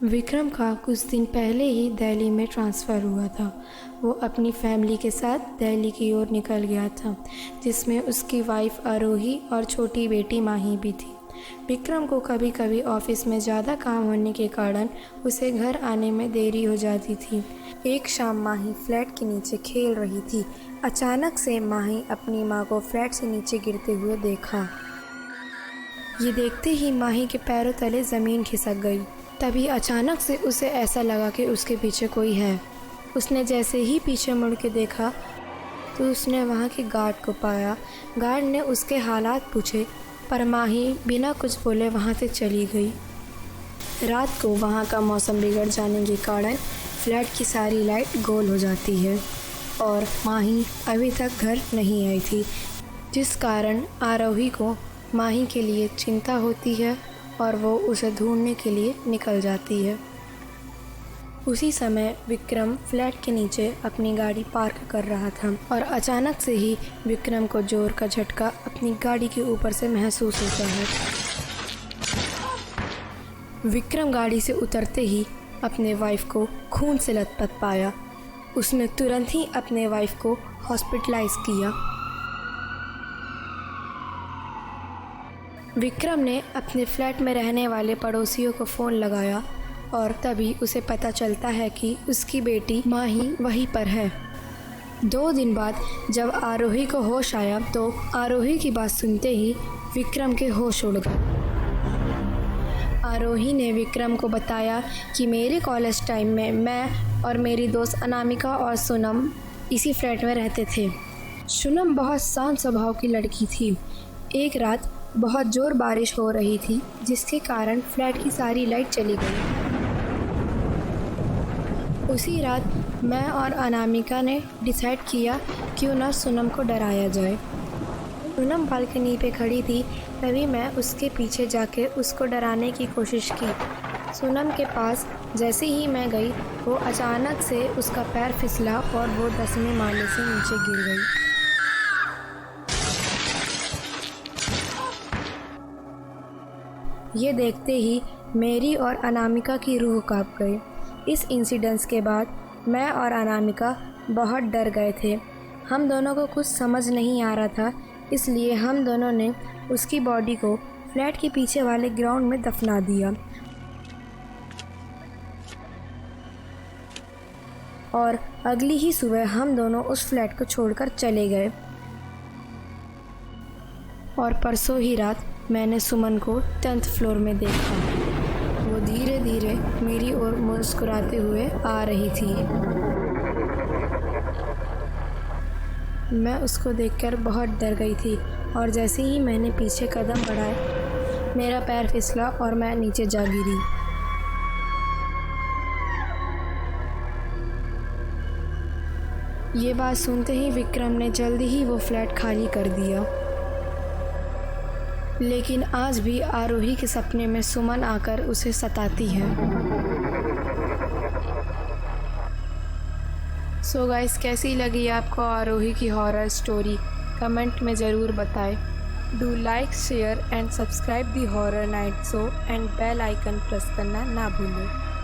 विक्रम का कुछ दिन पहले ही दिल्ली में ट्रांसफ़र हुआ था। वो अपनी फैमिली के साथ दिल्ली की ओर निकल गया था, जिसमें उसकी वाइफ आरोही और छोटी बेटी माही भी थी। विक्रम को कभी कभी ऑफिस में ज़्यादा काम होने के कारण उसे घर आने में देरी हो जाती थी। एक शाम माही फ्लैट के नीचे खेल रही थी। अचानक से माही अपनी माँ को फ्लैट से नीचे गिरते हुए देखा। ये देखते ही माही के पैरों तले ज़मीन खिसक गई। तभी अचानक से उसे ऐसा लगा कि उसके पीछे कोई है। उसने जैसे ही पीछे मुड़ के देखा तो उसने वहाँ के गार्ड को पाया। गार्ड ने उसके हालात पूछे, पर माही बिना कुछ बोले वहाँ से चली गई। रात को वहाँ का मौसम बिगड़ जाने के कारण फ्लैट की सारी लाइट गोल हो जाती है और माही अभी तक घर नहीं आई थी, जिस कारण आरोही को माही के लिए चिंता होती है और वो उसे ढूंढने के लिए निकल जाती है। उसी समय विक्रम फ्लैट के नीचे अपनी गाड़ी पार्क कर रहा था और अचानक से ही विक्रम को जोर का झटका अपनी गाड़ी के ऊपर से महसूस होता है। विक्रम गाड़ी से उतरते ही अपने वाइफ को खून से लथपथ पाया। उसने तुरंत ही अपने वाइफ को हॉस्पिटलाइज किया। विक्रम ने अपने फ्लैट में रहने वाले पड़ोसियों को फ़ोन लगाया और तभी उसे पता चलता है कि उसकी बेटी माही वहीं पर है। 2 दिन बाद जब आरोही को होश आया तो आरोही की बात सुनते ही विक्रम के होश उड़ गए। आरोही ने विक्रम को बताया कि मेरे कॉलेज टाइम में मैं और मेरी दोस्त अनामिका और सोनम इसी फ्लैट में रहते थे। सोनम बहुत शांत स्वभाव की लड़की थी। एक रात बहुत ज़ोर बारिश हो रही थी, जिसके कारण फ्लैट की सारी लाइट चली गई। उसी रात मैं और अनामिका ने डिसाइड किया क्यों ना सोनम को डराया जाए। सोनम बालकनी पे खड़ी थी, तभी मैं उसके पीछे जाके उसको डराने की कोशिश की। सोनम के पास जैसे ही मैं गई, वो अचानक से उसका पैर फिसला और वो 10वें माले से नीचे गिर गई। ये देखते ही मेरी और अनामिका की रूह कांप गई। इस इंसिडेंस के बाद मैं और अनामिका बहुत डर गए थे। हम दोनों को कुछ समझ नहीं आ रहा था, इसलिए हम दोनों ने उसकी बॉडी को फ्लैट के पीछे वाले ग्राउंड में दफना दिया और अगली ही सुबह हम दोनों उस फ्लैट को छोड़कर चले गए। और परसों ही रात मैंने सुमन को 10th फ्लोर में देखा। वो धीरे धीरे मेरी ओर मुस्कुराते हुए आ रही थी। मैं उसको देखकर बहुत डर गई थी और जैसे ही मैंने पीछे कदम बढ़ाए, मेरा पैर फिसला और मैं नीचे जा गिरी। ये बात सुनते ही विक्रम ने जल्दी ही वो फ्लैट खाली कर दिया। लेकिन आज भी आरोही के सपने में सुमन आकर उसे सताती है। सो गाइस, कैसी लगी आपको आरोही की हॉरर स्टोरी? कमेंट में ज़रूर बताएं। Do like, share and subscribe the horror night show and bell icon press करना ना भूलें।